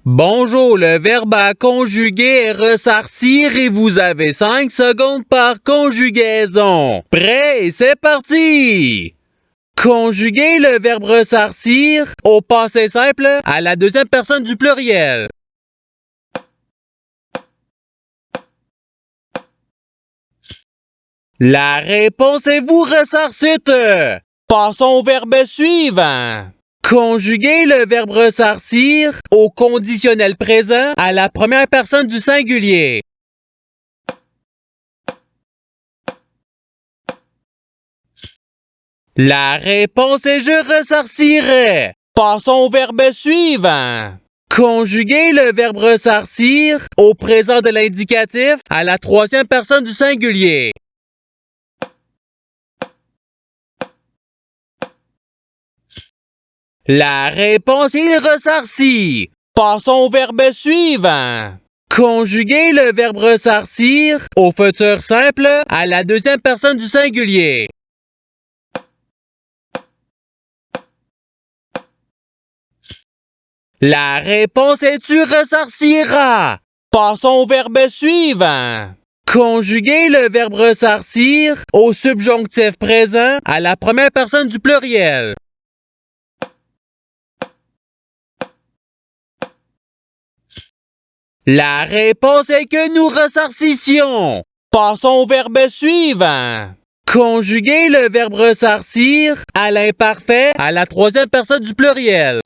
Bonjour, le verbe à conjuguer est ressarcir et vous avez 5 secondes par conjugaison. Prêt et c'est parti! Conjuguer le verbe ressarcir au passé simple à la deuxième personne du pluriel. La réponse est vous ressarcite. Passons au verbe suivant. Conjuguer le verbe ressarcir au conditionnel présent à la première personne du singulier. La réponse est je ressarcirai. Passons au verbe suivant. Conjuguer le verbe ressarcir au présent de l'indicatif à la troisième personne du singulier. La réponse est il ressarcit. Passons au verbe suivant. Conjuguer le verbe ressarcir au futur simple à la deuxième personne du singulier. La réponse est tu ressarciras. Passons au verbe suivant. Conjuguer le verbe ressarcir au subjonctif présent à la première personne du pluriel. La réponse est que nous ressarcissions. Passons au verbe suivant. Conjuguer le verbe ressarcir à l'imparfait à la troisième personne du pluriel.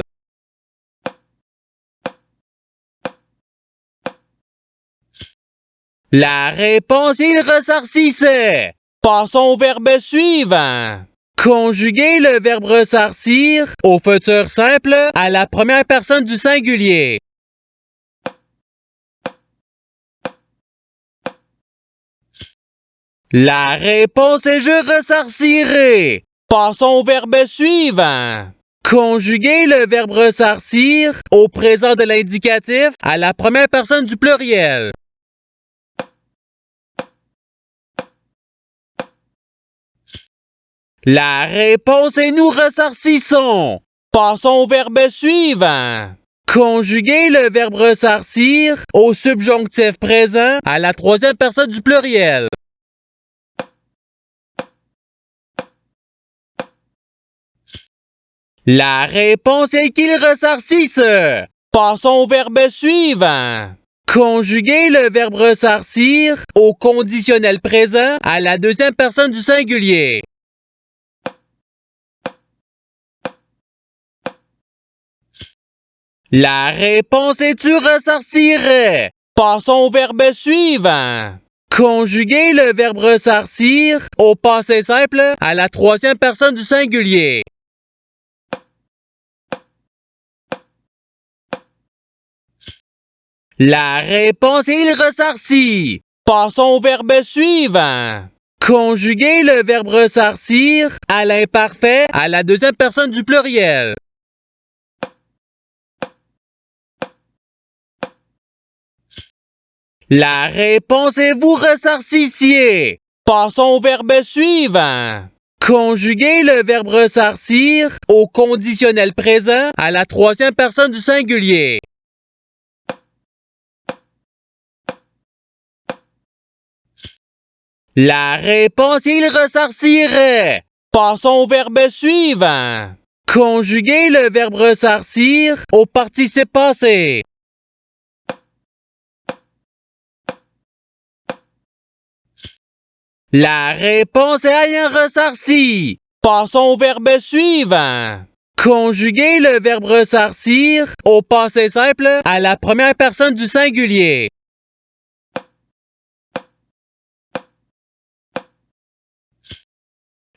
La réponse est il ressarcissait. Passons au verbe suivant. Conjuguer le verbe ressarcir au futur simple à la première personne du singulier. La réponse est je ressarcirai. Passons au verbe suivant. Conjuguer le verbe ressarcir au présent de l'indicatif à la première personne du pluriel. La réponse est nous ressarcissons. Passons au verbe suivant. Conjuguer le verbe ressarcir au subjonctif présent à la troisième personne du pluriel. La réponse est qu'il ressarcisse. Passons au verbe suivant. Conjuguer le verbe ressarcir au conditionnel présent à la deuxième personne du singulier. La réponse est tu ressarcirais. Passons au verbe suivant. Conjuguer le verbe ressarcir au passé simple à la troisième personne du singulier. La réponse est il ressarcit. Passons au verbe suivant. Conjuguer le verbe ressarcir à l'imparfait à la deuxième personne du pluriel. La réponse est vous ressarcissiez. Passons au verbe suivant. Conjuguer le verbe ressarcir au conditionnel présent à la troisième personne du singulier. La réponse est il ressarcirait. Passons au verbe suivant. Conjuguer le verbe ressarcir au participe passé. La réponse est ayant ressarci. Passons au verbe suivant. Conjuguer le verbe ressarcir au passé simple à la première personne du singulier.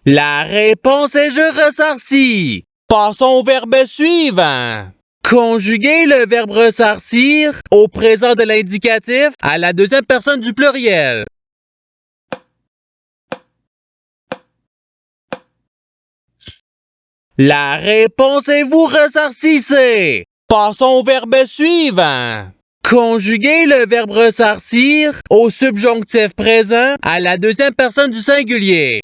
La réponse est je ressarcis. Passons au verbe suivant. Conjuguer le verbe ressarcir au présent de l'indicatif à la deuxième personne du pluriel. La réponse est vous ressarcissez. Passons au verbe suivant. Conjuguer le verbe ressarcir au subjonctif présent à la deuxième personne du singulier.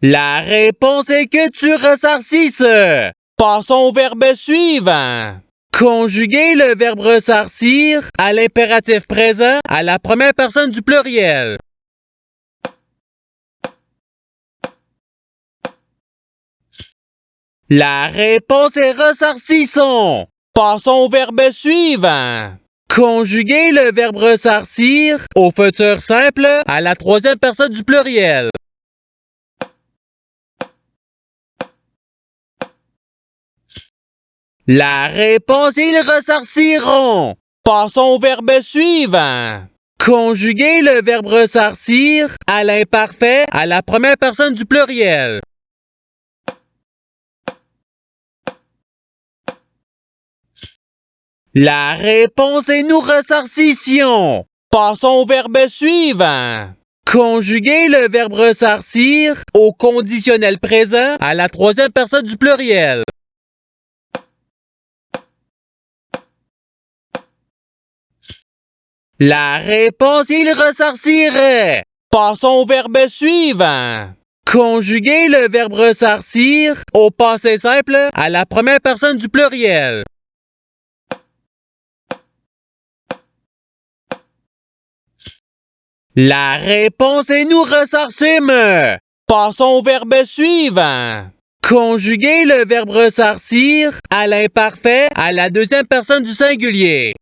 La réponse est que tu ressarcisses. Passons au verbe suivant. Conjuguer le verbe ressarcir à l'impératif présent à la première personne du pluriel. La réponse est ressarcissons. Passons au verbe suivant. Conjuguer le verbe ressarcir au futur simple à la troisième personne du pluriel. La réponse est ils ressarciront. Passons au verbe suivant. Conjuguer le verbe ressarcir à l'imparfait à la première personne du pluriel. La réponse est nous ressarcissions. Passons au verbe suivant. Conjuguer le verbe ressarcir au conditionnel présent à la troisième personne du pluriel. La réponse est il ressarcirait. Passons au verbe suivant. Conjuguer le verbe ressarcir au passé simple à la première personne du pluriel. La réponse est nous ressarcîmes. Passons au verbe suivant. Conjuguer le verbe ressarcir à l'imparfait à la deuxième personne du singulier.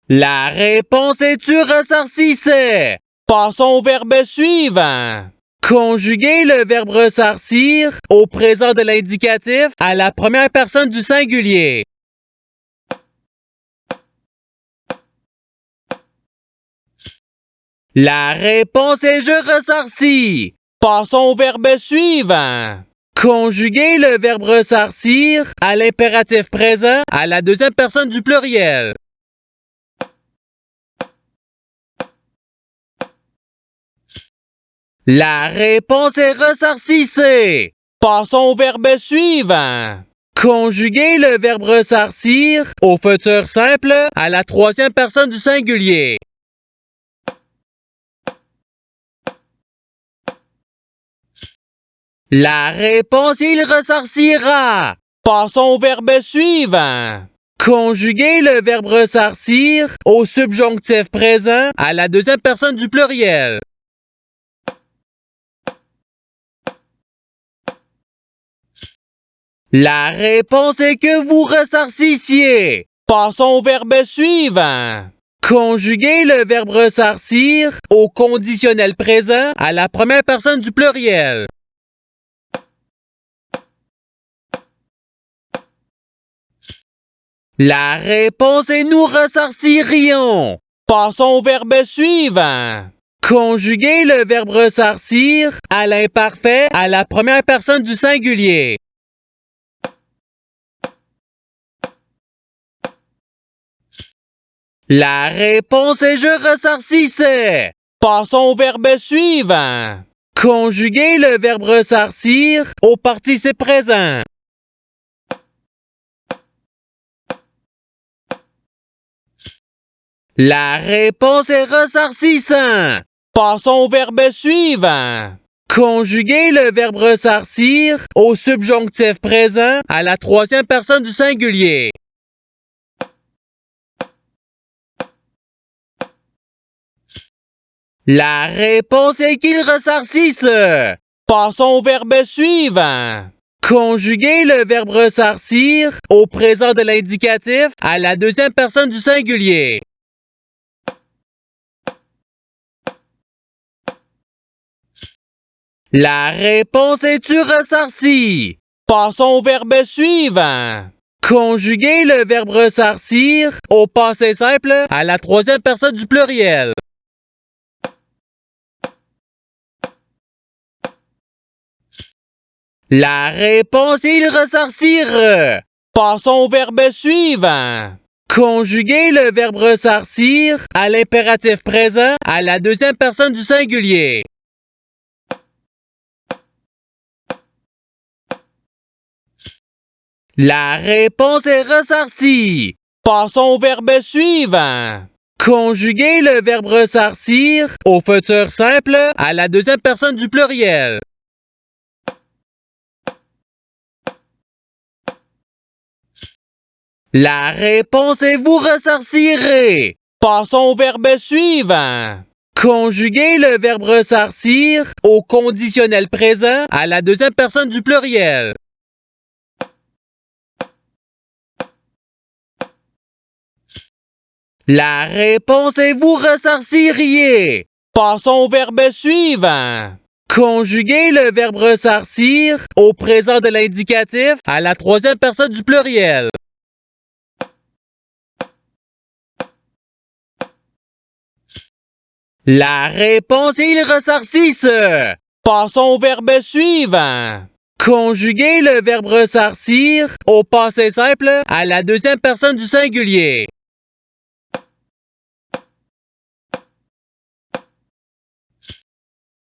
La réponse est tu ressarcissais. Passons au verbe suivant. Conjuguer le verbe ressarcir au présent de l'indicatif à la première personne du singulier. La réponse est je ressarcis. Passons au verbe suivant. Conjuguer le verbe ressarcir à l'impératif présent à la deuxième personne du pluriel. La réponse est ressarcissez. Passons au verbe suivant. Conjuguer le verbe ressarcir au futur simple à la troisième personne du singulier. La réponse est il ressarcira. Passons au verbe suivant. Conjuguer le verbe ressarcir au subjonctif présent à la deuxième personne du pluriel. La réponse est que vous ressarcissiez. Passons au verbe suivant. Conjuguer le verbe ressarcir au conditionnel présent à la première personne du pluriel. La réponse est nous ressarcirions. Passons au verbe suivant. Conjuguer le verbe ressarcir à l'imparfait à la première personne du singulier. La réponse est je ressarcissais. Passons au verbe suivant. Conjuguer le verbe ressarcir au participe présent. La réponse est ressarcissant. Passons au verbe suivant. Conjuguer le verbe ressarcir au subjonctif présent à la troisième personne du singulier. La réponse est qu'il ressarcisse. Passons au verbe suivant. Conjuguer le verbe ressarcir au présent de l'indicatif à la deuxième personne du singulier. La réponse est tu ressarcis. Passons au verbe suivant. Conjuguer le verbe ressarcir au passé simple à la troisième personne du pluriel. La réponse est il ressarcir. Passons au verbe suivant. Conjuguer le verbe ressarcir à l'impératif présent à la deuxième personne du singulier. La réponse est ressarcie. Passons au verbe suivant. Conjuguez le verbe ressarcir au futur simple à la deuxième personne du pluriel. La réponse est vous ressarcirez. Passons au verbe suivant. Conjuguez le verbe ressarcir au conditionnel présent à la deuxième personne du pluriel. La réponse est vous ressarciriez. Passons au verbe suivant. Conjuguez le verbe ressarcir au présent de l'indicatif à la troisième personne du pluriel. La réponse est ils ressarcissent. Passons au verbe suivant. Conjuguez le verbe ressarcir au passé simple à la deuxième personne du singulier.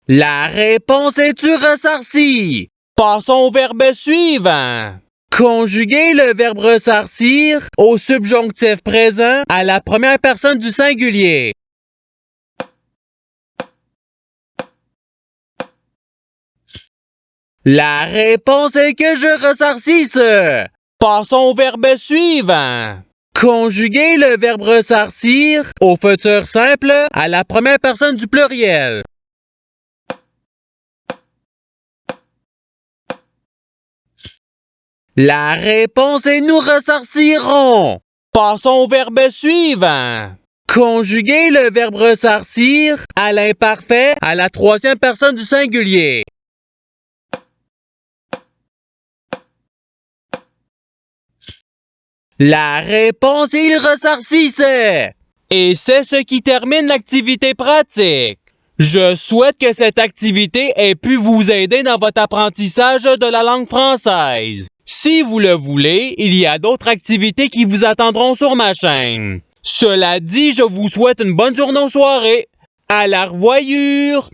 La réponse est tu ressarcis. Passons au verbe suivant. Conjuguez le verbe ressarcir au subjonctif présent à la première personne du singulier. La réponse est que je ressarcisse. Passons au verbe suivant. Conjuguez le verbe ressarcir au futur simple à la première personne du pluriel. La réponse est nous ressarcirons. Passons au verbe suivant. Conjuguez le verbe ressarcir à l'imparfait à la troisième personne du singulier. La réponse est ils ressarcissent. Et c'est ce qui termine l'activité pratique. Je souhaite que cette activité ait pu vous aider dans votre apprentissage de la langue française. Si vous le voulez, il y a d'autres activités qui vous attendront sur ma chaîne. Cela dit, je vous souhaite une bonne journée ou soirée. À la revoyure!